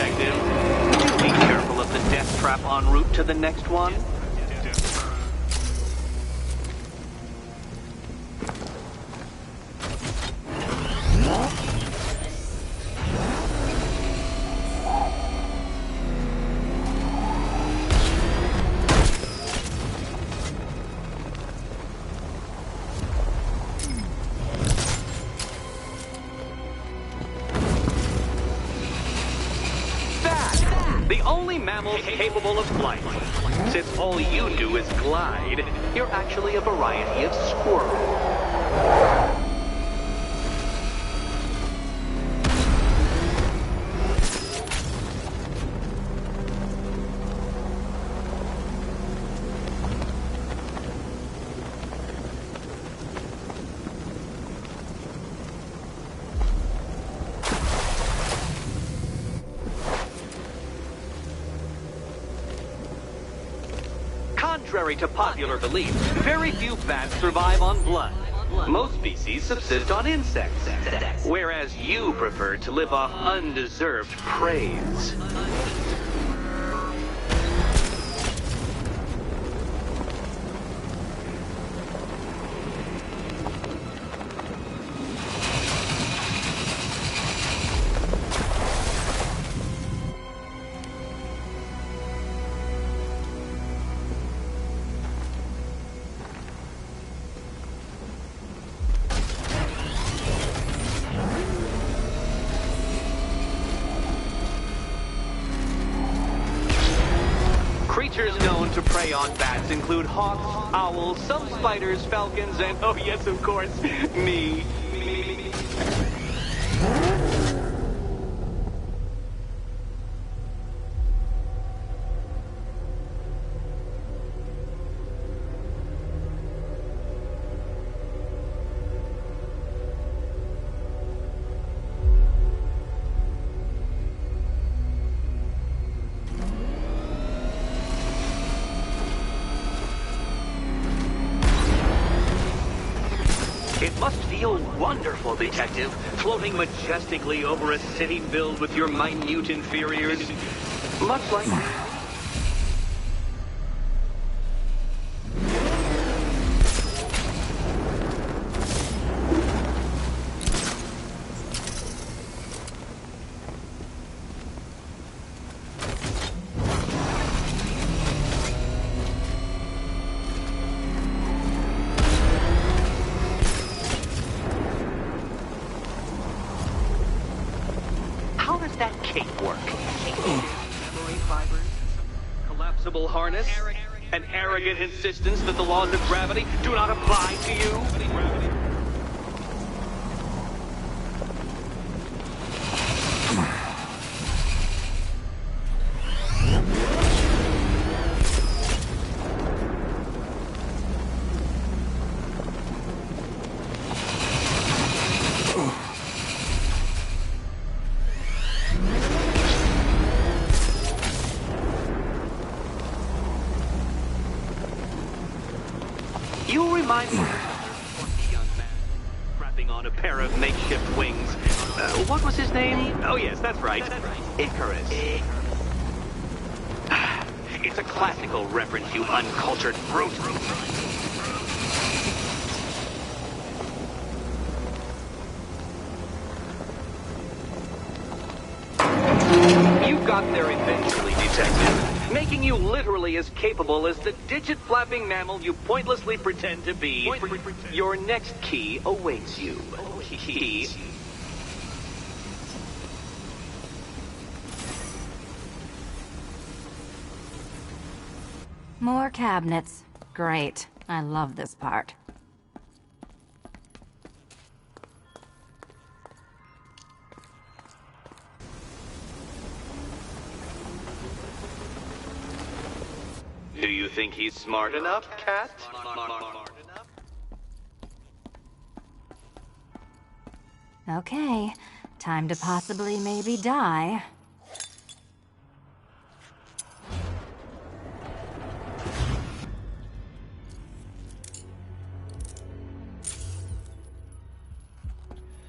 Detective. Be careful of the death trap en route to the next one. The only mammal capable of flight. Since all you do is glide, you're actually a variety of squirrel. Contrary to popular belief, very few bats survive on blood. Most species subsist on insects, whereas you prefer to live off undeserved praise. Creatures known to prey on bats include hawks, owls, some spiders, falcons, and, oh yes, of course, me. It must feel wonderful, Detective, floating majestically over a city filled with your minute inferiors. Much like... How does that cape work? Memory fibers, collapsible harness, an arrogant insistence that the laws of gravity do not apply to you? You remind me of a young man strapping on a pair of makeshift wings. What was his name? Oh yes, that's right. Icarus. It's a classical reference, you uncultured brute. You got there eventually, Detective, making you literally as capable as the digit-flapping mammal you pointlessly pretend to be. Your next key awaits you. Key. More cabinets. Great. I love this part. Do you think he's smart enough, Cat? Okay. Time to possibly maybe die.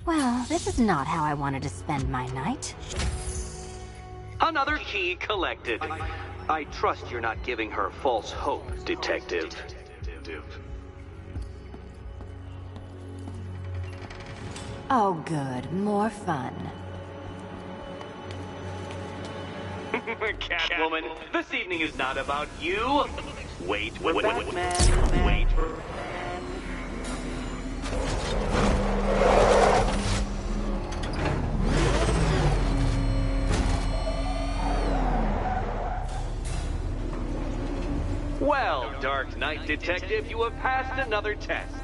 Well, this is not how I wanted to spend my night. Another key collected. I trust you're not giving her false hope, Detective. Oh, good. More fun. Catwoman, this evening is not about you. Wait for Batman. Wait for... Well, Dark Knight Detective, you have passed another test.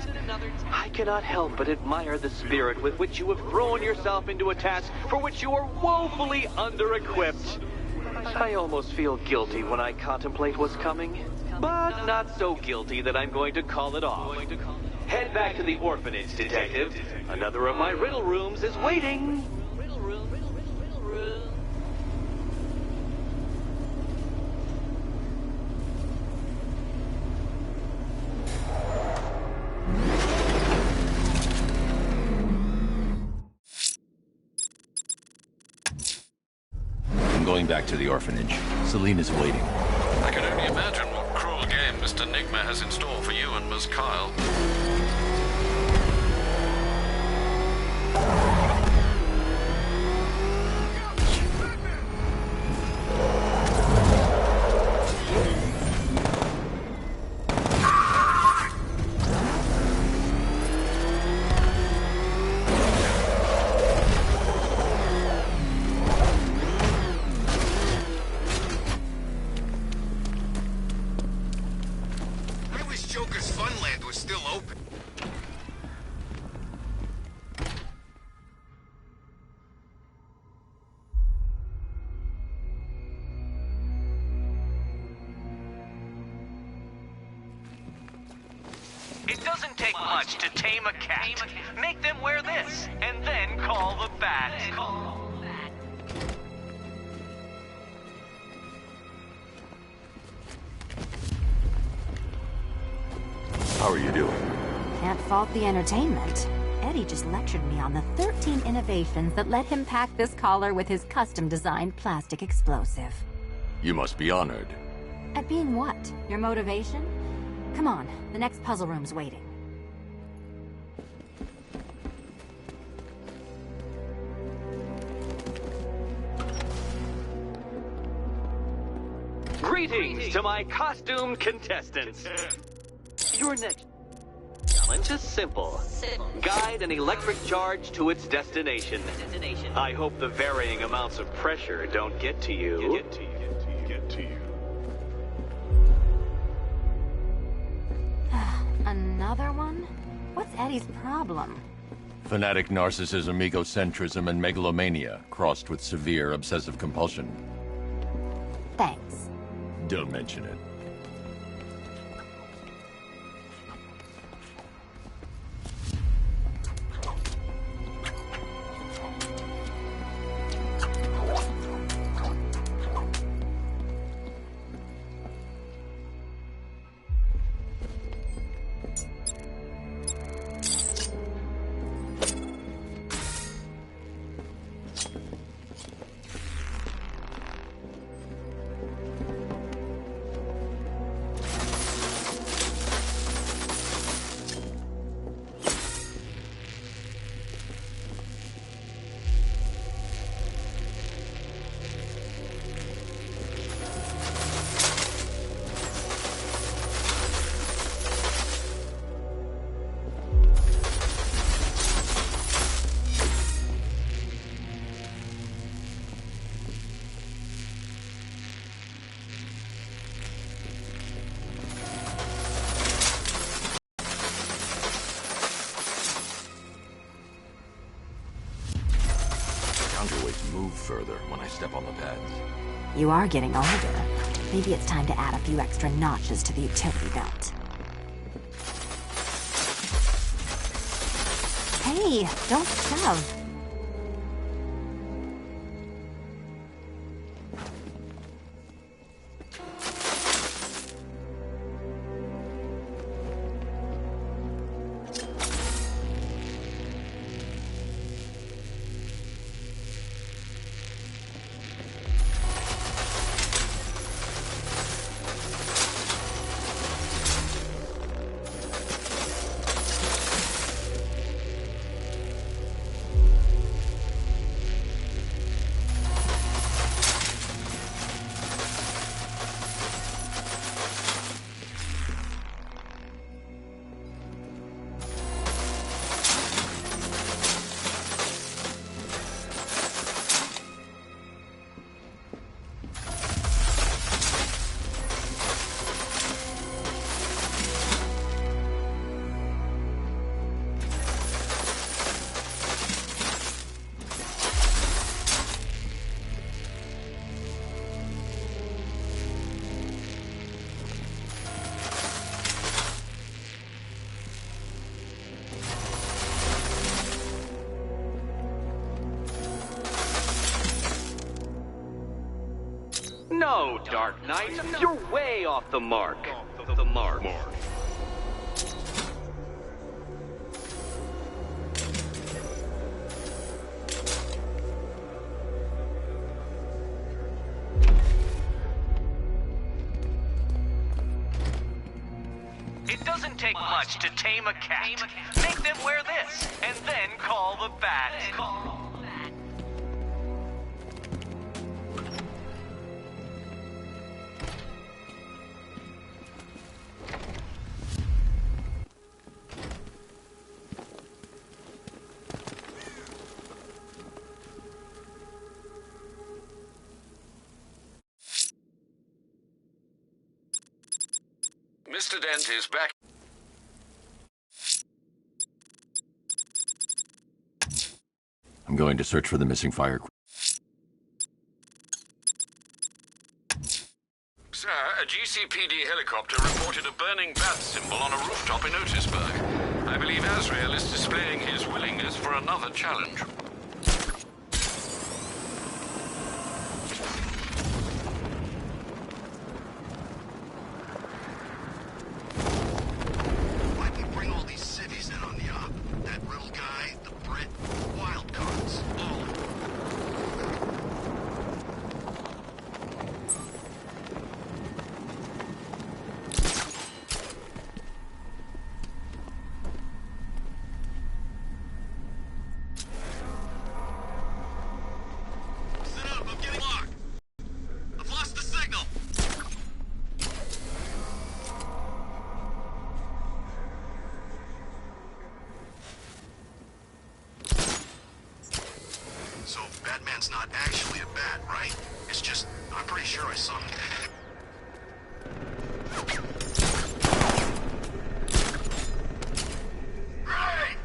I cannot help but admire the spirit with which you have thrown yourself into a task for which you are woefully under-equipped. I almost feel guilty when I contemplate what's coming, but not so guilty that I'm going to call it off. Head back to the orphanage, Detective. Another of my riddle rooms is waiting. I'm going back to the orphanage. Selena's waiting. I can only imagine what cruel game Mr. Nigma has in store for you and Ms. Kyle. Joker's Funland was still open. It doesn't take much to tame a cat. Make them wear this, and then call the bat. How are you doing? Can't fault the entertainment. Eddie just lectured me on the 13 innovations that let him pack this collar with his custom-designed plastic explosive. You must be honored. At being what? Your motivation? Come on, the next puzzle room's waiting. Greetings to my costumed contestants. Your next challenge is simple. Guide an electric charge to its destination. I hope the varying amounts of pressure don't get to you. Another one? What's Eddie's problem? Fanatic narcissism, egocentrism, and megalomania, crossed with severe obsessive compulsion. Thanks. Don't mention it. Counterweights move further when I step on the pads. You are getting older. Maybe it's time to add a few extra notches to the utility belt. Hey, don't shove. No, Dark Knight, you're way off the mark. The mark. It doesn't take much to tame a cat. Make them wear this, and then call the bat. Mr. Dent is back. I'm going to search for the missing fire. Sir, a GCPD helicopter reported a burning bat symbol on a rooftop in Otisburg. I believe Azrael is displaying his willingness for another challenge. Why'd we bring all these cities in on the op? That Riddle guy, the Brit, wild cards, all of them. Sit up, I'm getting locked. I've lost the signal. So Batman's not actually a bat, right? It's just, I'm pretty sure I saw him. Right! Right!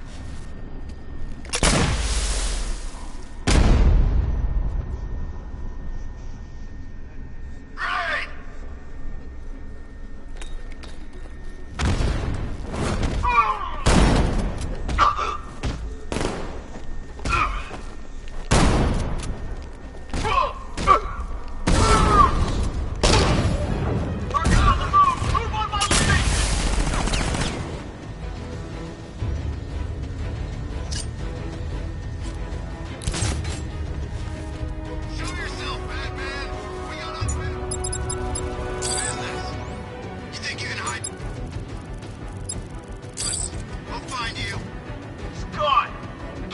Show yourself, Batman! We got unfinished business. You think you can hide? We'll find you. Scott!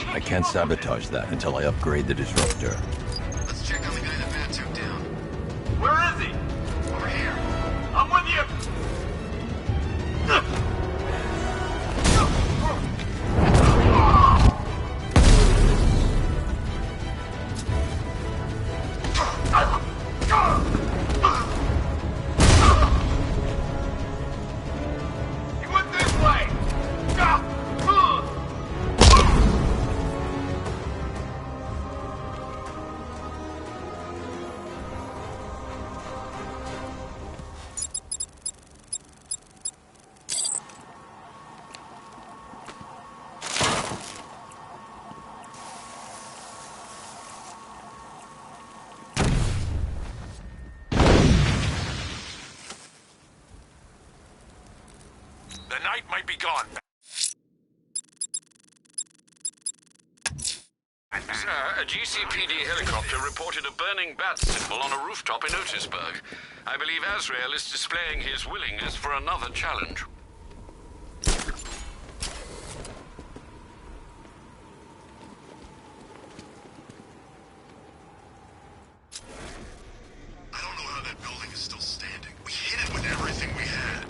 I can't sabotage that until I upgrade the disruptor. Let's check on the guy that Bat took down. Where is he? Over here. I'm with you! He went this way! The night might be gone. Sir, a GCPD helicopter reported a burning bat symbol on a rooftop in Otisburg. I believe Azrael is displaying his willingness for another challenge. I don't know how that building is still standing. We hit it with everything we had.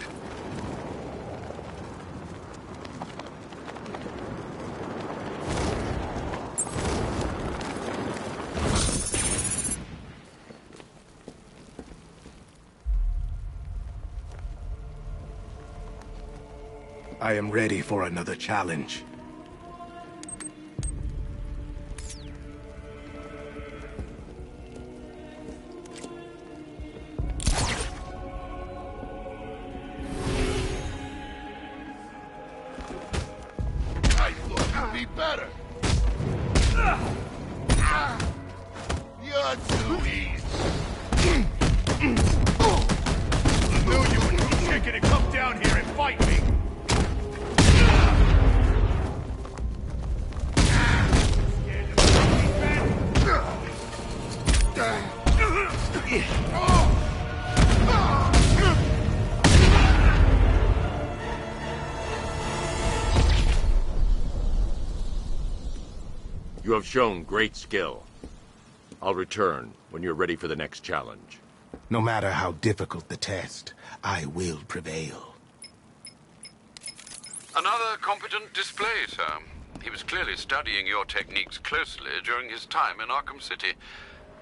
I am ready for another challenge. I thought you'd be better. You're too easy. ain't gonna come down here and fight me! You have shown great skill. I'll return when you're ready for the next challenge. No matter how difficult the test, I will prevail. Another competent display, sir. He was clearly studying your techniques closely during his time in Arkham City.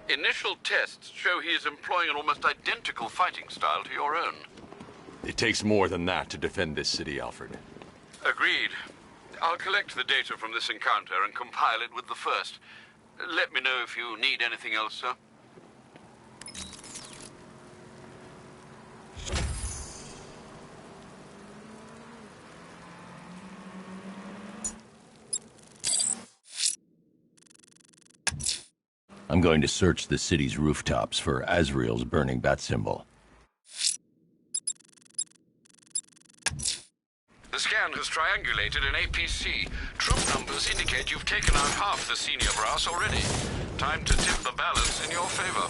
Initial tests show he is employing an almost identical fighting style to your own. It takes more than that to defend this city, Alfred. Agreed. I'll collect the data from this encounter and compile it with the first. Let me know if you need anything else, sir. I'm going to search the city's rooftops for Azrael's burning bat symbol. The scan has triangulated an APC. Troop numbers indicate you've taken out half the senior brass already. Time to tip the balance in your favor.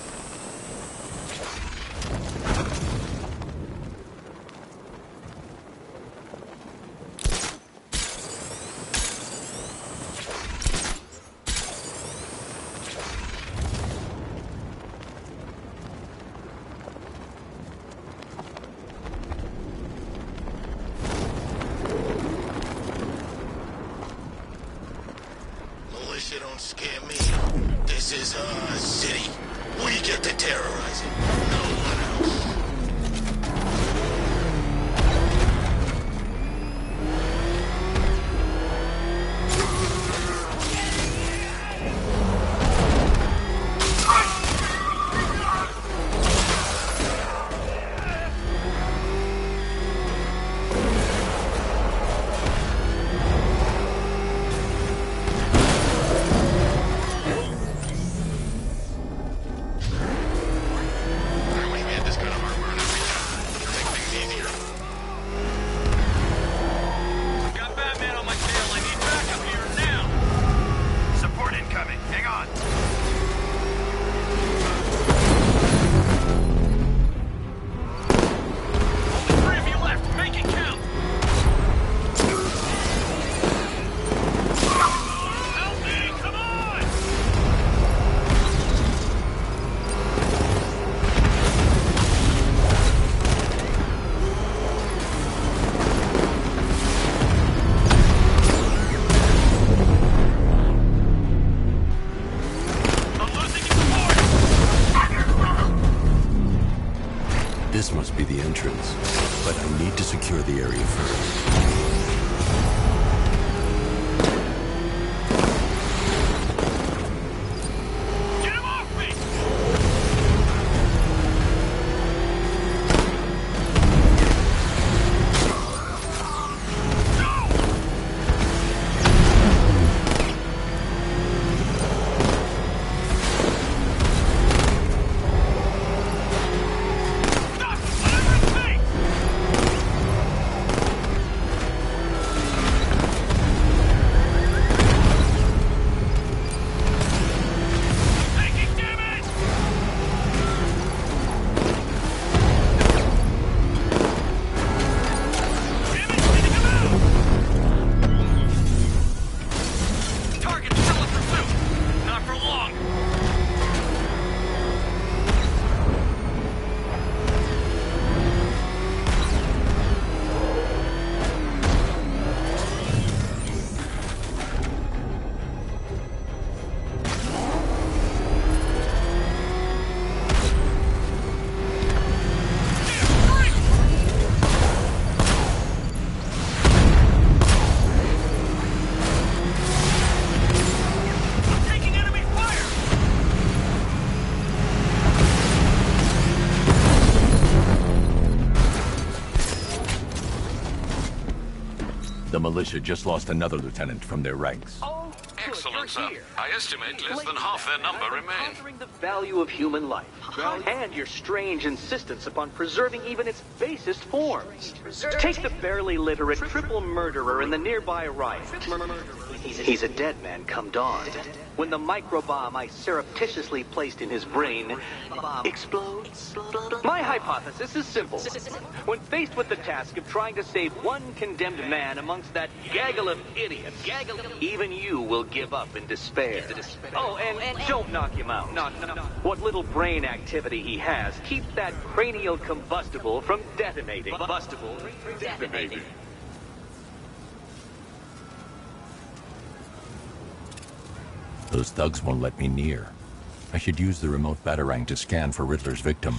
Militia don't scare me. This is our city. We get to terrorize it. No one else. We made this kind of armor every time. Make things easier. Got Batman on my tail. I need backup here now. Support incoming. Hang on. Only 3 of you left. Make it count. Help me! Come on! I'm losing support. This must be the entrance, but I need to secure the area first. Get him off me! Stop! Whatever it takes! Taking damage! Damage hitting him out! Target still in pursuit! Not for long! I'm taking enemy fire! The militia just lost another lieutenant from their ranks. Excellent, sir. I estimate less than half their number remain. Conquering the value of human life, and your strange insistence upon preserving even its basest forms. Take the barely literate triple murderer in the nearby riot. He's a dead man come dawn. When the microbomb I surreptitiously placed in his brain explodes. My hypothesis is simple. When faced with the task of trying to save one condemned man amongst that gaggle of idiots, even you will give up in despair. Oh, and don't knock him out. No. What little brain activity he has, keep that cranial combustible from detonating. Detonating. Those thugs won't let me near. I should use the remote batarang to scan for Riddler's victim.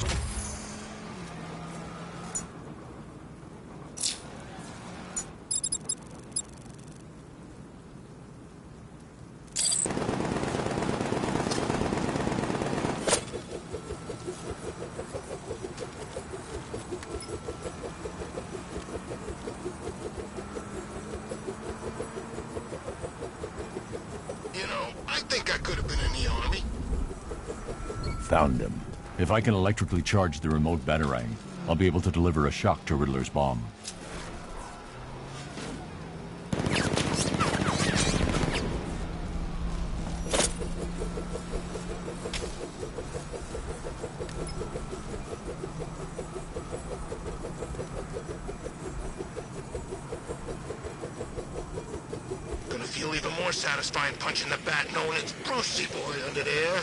I think I could have been in the army. Found him. If I can electrically charge the remote batarang, I'll be able to deliver a shock to Riddler's bomb. Gonna feel even more satisfying punching the bat knowing it's Brucey boy under there.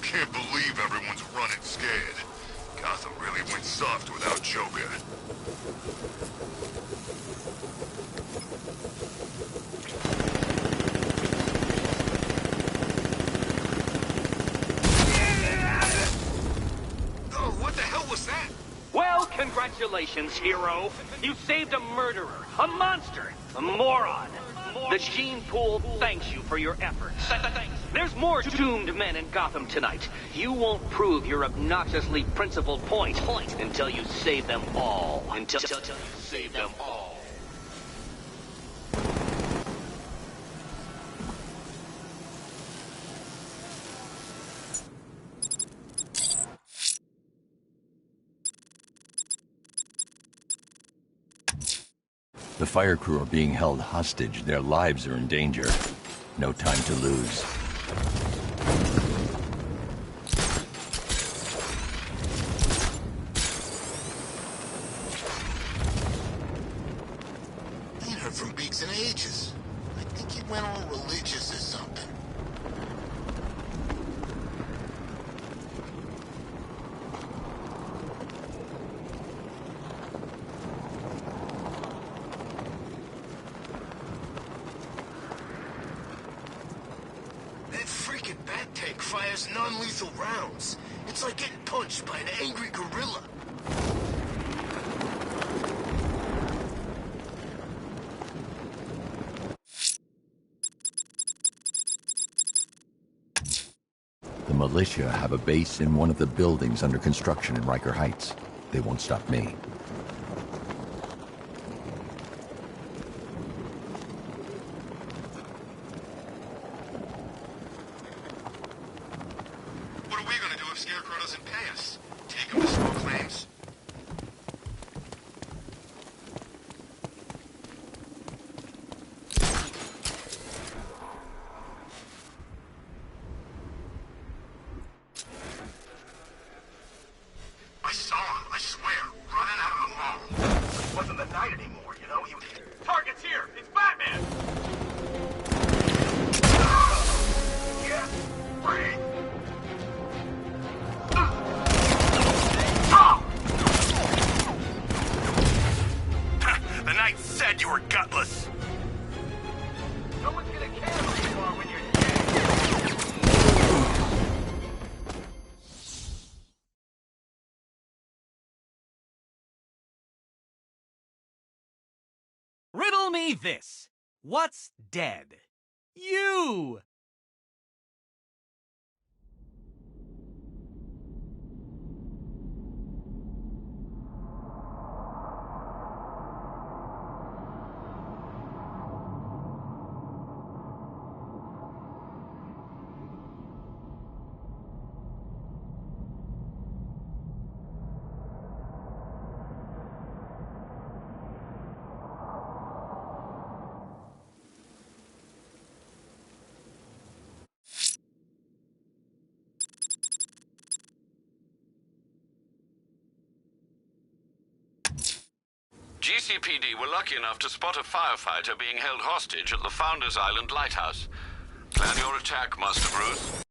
Can't believe everyone's running scared. Gotham really went soft without Joker. Oh, what the hell was that? Well, congratulations, hero. You saved a murderer, a monster, a moron. The gene pool thanks you for your efforts. There's more doomed men in Gotham tonight. You won't prove your obnoxiously principled point until you save them all. Until you save them all. The fire crew are being held hostage. Their lives are in danger. No time to lose. religious. I think he went all religious or something. That freaking bat tank fires non-lethal rounds. It's like getting punched by an angry gorilla. The militia have a base in one of the buildings under construction in Riker Heights. They won't stop me. What are we gonna do if Scarecrow doesn't pay us? Take him to small claims? I saw him, I swear, running out of the mall. It wasn't the night anymore, you know? He was... Target's here! It's Batman! Yeah, breathe. The Knight said you were gutless! No one's gonna care who you are when you're dead. Riddle me this. What's dead? You! GCPD were lucky enough to spot a firefighter being held hostage at the Founders Island lighthouse. Plan your attack, Master Bruce.